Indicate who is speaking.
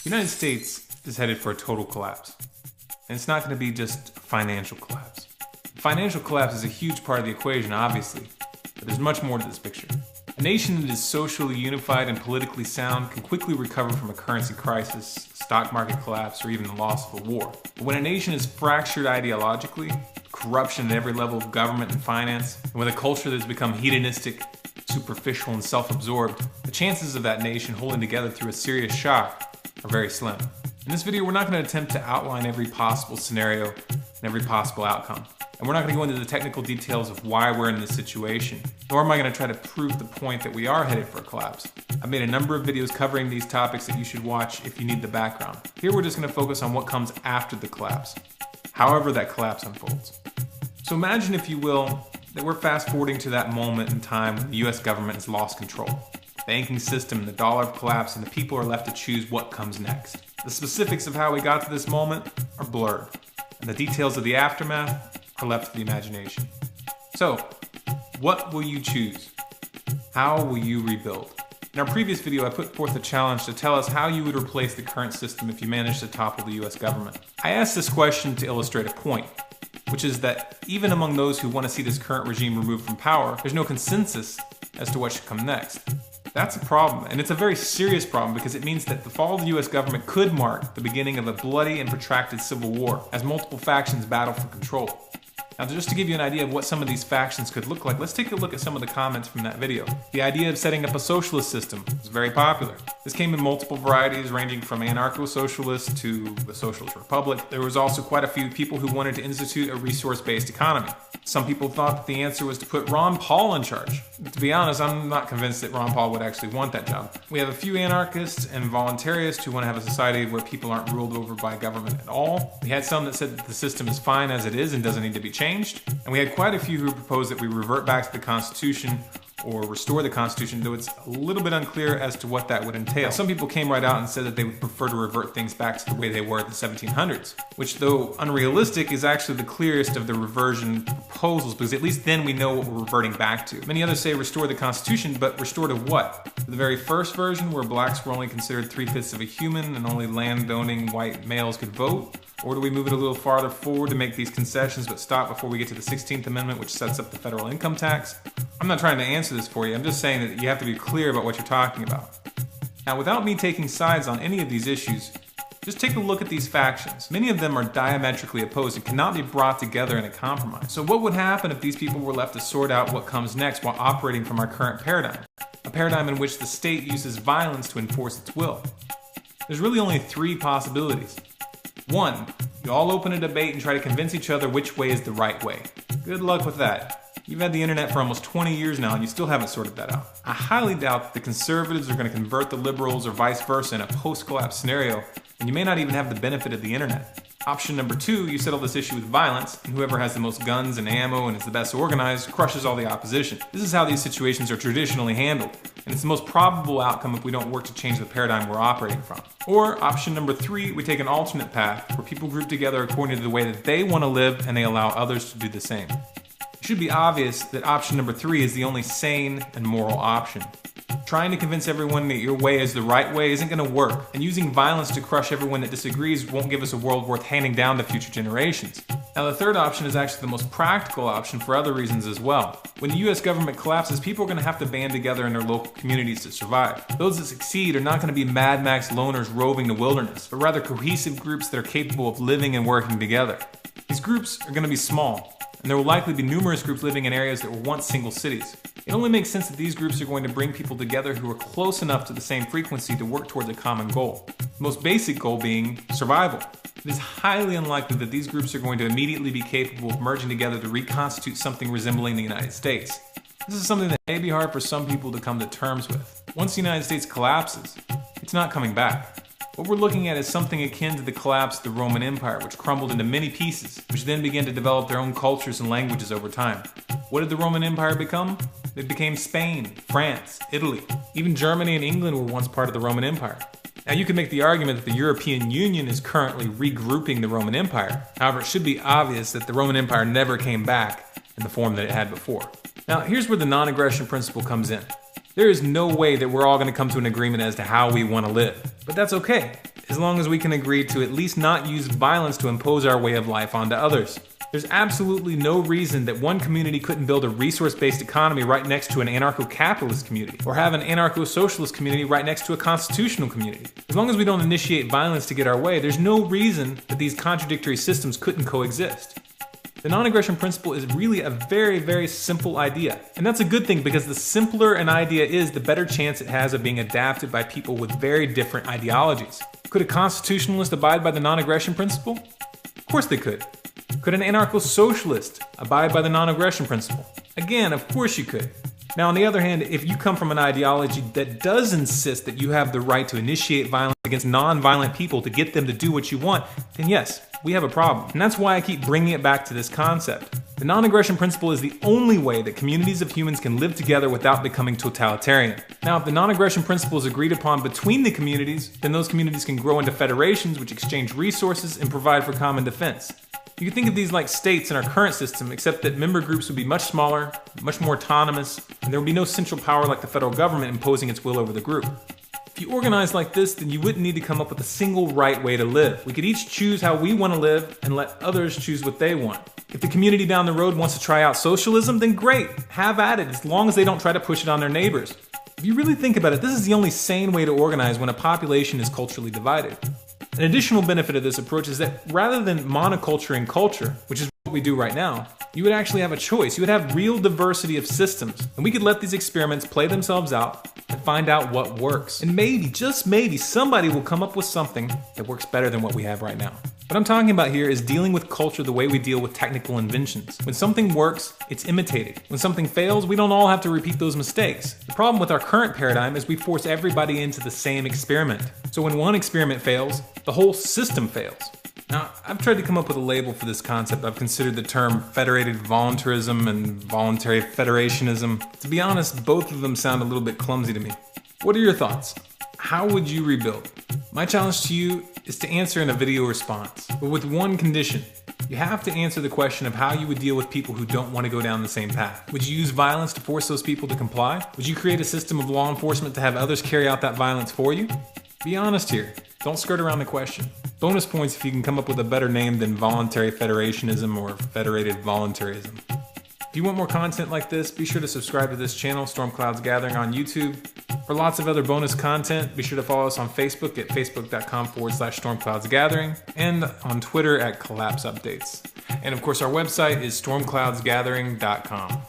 Speaker 1: The United States is headed for a total collapse. And it's not going to be just a financial collapse. Financial collapse is a huge part of the equation, obviously, but there's much more to this picture. A nation that is socially unified and politically sound can quickly recover from a currency crisis, stock market collapse, or even the loss of a war. But when a nation is fractured ideologically, corruption at every level of government and finance, and with a culture that has become hedonistic, superficial, and self-absorbed, the chances of that nation holding together through a serious shock are very slim. In this video, we're not going to attempt to outline every possible scenario and every possible outcome. And we're not going to go into the technical details of why we're in this situation, nor am I going to try to prove the point that we are headed for a collapse. I've made a number of videos covering these topics that you should watch if you need the background. Here we're just going to focus on what comes after the collapse, however that collapse unfolds. So imagine, if you will, that we're fast forwarding to that moment in time when the US government has lost control. The banking system and the dollar have collapsed, and the people are left to choose what comes next. The specifics of how we got to this moment are blurred, and the details of the aftermath are left to the imagination. So, what will you choose? How will you rebuild? In our previous video, I put forth a challenge to tell us how you would replace the current system if you managed to topple the US government. I asked this question to illustrate a point, which is that even among those who want to see this current regime removed from power, there's no consensus as to what should come next. That's a problem, and it's a very serious problem because it means that the fall of the US government could mark the beginning of a bloody and protracted civil war as multiple factions battle for control. Now, just to give you an idea of what some of these factions could look like, let's take a look at some of the comments from that video. The idea of setting up a socialist system is very popular. This came in multiple varieties, ranging from anarcho-socialist to the socialist republic. There was also quite a few people who wanted to institute a resource-based economy. Some people thought that the answer was to put Ron Paul in charge. To be honest, I'm not convinced that Ron Paul would actually want that job. We have a few anarchists and voluntarists who want to have a society where people aren't ruled over by government at all. We had some that said that the system is fine as it is and doesn't need to be changed. And we had quite a few who proposed that we revert back to the Constitution or restore the Constitution, though it's a little bit unclear as to what that would entail. Some people came right out and said that they would prefer to revert things back to the way they were in the 1700s, which, though unrealistic, is actually the clearest of the reversion proposals, because at least then we know what we're reverting back to. Many others say restore the Constitution, but restore to what? The very first version, where blacks were only considered 3/5 of a human and only land-owning white males could vote? Or do we move it a little farther forward to make these concessions but stop before we get to the 16th Amendment, which sets up the federal income tax? I'm not trying to answer this for you, I'm just saying that you have to be clear about what you're talking about. Now, without me taking sides on any of these issues, just take a look at these factions. Many of them are diametrically opposed and cannot be brought together in a compromise. So what would happen if these people were left to sort out what comes next while operating from our current paradigm? A paradigm in which the state uses violence to enforce its will. There's really only three possibilities. One, you all open a debate and try to convince each other which way is the right way. Good luck with that. You've had the internet for almost 20 years now and you still haven't sorted that out. I highly doubt that the conservatives are going to convert the liberals or vice versa in a post-collapse scenario, and you may not even have the benefit of the internet. Option number two, you settle this issue with violence, and whoever has the most guns and ammo and is the best organized crushes all the opposition. This is how these situations are traditionally handled, and it's the most probable outcome if we don't work to change the paradigm we're operating from. Or option number three, we take an alternate path where people group together according to the way that they want to live and they allow others to do the same. It should be obvious that option number three is the only sane and moral option. Trying to convince everyone that your way is the right way isn't going to work, and using violence to crush everyone that disagrees won't give us a world worth handing down to future generations. Now, the third option is actually the most practical option for other reasons as well. When the US government collapses, people are going to have to band together in their local communities to survive. Those that succeed are not going to be Mad Max loners roving the wilderness, but rather cohesive groups that are capable of living and working together. These groups are going to be small, and there will likely be numerous groups living in areas that were once single cities. It only makes sense that these groups are going to bring people together who are close enough to the same frequency to work towards a common goal. The most basic goal being survival. It is highly unlikely that these groups are going to immediately be capable of merging together to reconstitute something resembling the United States. This is something that may be hard for some people to come to terms with. Once the United States collapses, it's not coming back. What we're looking at is something akin to the collapse of the Roman Empire, which crumbled into many pieces, which then began to develop their own cultures and languages over time. What did the Roman Empire become? It became Spain, France, Italy. Even Germany and England were once part of the Roman Empire. Now, you can make the argument that the European Union is currently regrouping the Roman Empire. However, it should be obvious that the Roman Empire never came back in the form that it had before. Now, here's where the non-aggression principle comes in. There is no way that we're all going to come to an agreement as to how we want to live. But that's okay. as long as we can agree to at least not use violence to impose our way of life onto others. There's absolutely no reason that one community couldn't build a resource-based economy right next to an anarcho-capitalist community, or have an anarcho-socialist community right next to a constitutional community. As long as we don't initiate violence to get our way, there's no reason that these contradictory systems couldn't coexist. The non-aggression principle is really a very, very simple idea. And that's a good thing, because the simpler an idea is, the better chance it has of being adapted by people with very different ideologies. Could a constitutionalist abide by the non-aggression principle? Of course they could. Could an anarcho-socialist abide by the non-aggression principle? Again, of course you could. Now, on the other hand, if you come from an ideology that does insist that you have the right to initiate violence against non-violent people to get them to do what you want, then yes, we have a problem. And that's why I keep bringing it back to this concept. The non-aggression principle is the only way that communities of humans can live together without becoming totalitarian. Now, if the non-aggression principle is agreed upon between the communities, then those communities can grow into federations which exchange resources and provide for common defense. You can think of these like states in our current system, except that member groups would be much smaller, much more autonomous, and there would be no central power like the federal government imposing its will over the group. If you organize like this, then you wouldn't need to come up with a single right way to live. We could each choose how we want to live and let others choose what they want. If the community down the road wants to try out socialism, then great, have at it, as long as they don't try to push it on their neighbors. If you really think about it, this is the only sane way to organize when a population is culturally divided. An additional benefit of this approach is that rather than monoculturing culture, which is what we do right now, you would actually have a choice. You would have real diversity of systems, and we could let these experiments play themselves out and find out what works. And maybe, just maybe, somebody will come up with something that works better than what we have right now. What I'm talking about here is dealing with culture the way we deal with technical inventions. When something works, it's imitated. When something fails, we don't all have to repeat those mistakes. The problem with our current paradigm is we force everybody into the same experiment. So when one experiment fails, the whole system fails. Now, I've tried to come up with a label for this concept. I've considered the term federated voluntarism and voluntary federationism. To be honest, both of them sound a little bit clumsy to me. What are your thoughts? How would you rebuild? My challenge to you is to answer in a video response, but with one condition. You have to answer the question of how you would deal with people who don't want to go down the same path. Would you use violence to force those people to comply? Would you create a system of law enforcement to have others carry out that violence for you? Be honest here. Don't skirt around the question. Bonus points if you can come up with a better name than voluntary federationism or federated voluntarism. If you want more content like this, be sure to subscribe to this channel, Storm Clouds Gathering on YouTube. For lots of other bonus content, be sure to follow us on Facebook at facebook.com/stormcloudsgathering and on Twitter at Collapse Updates. And of course, our website is stormcloudsgathering.com.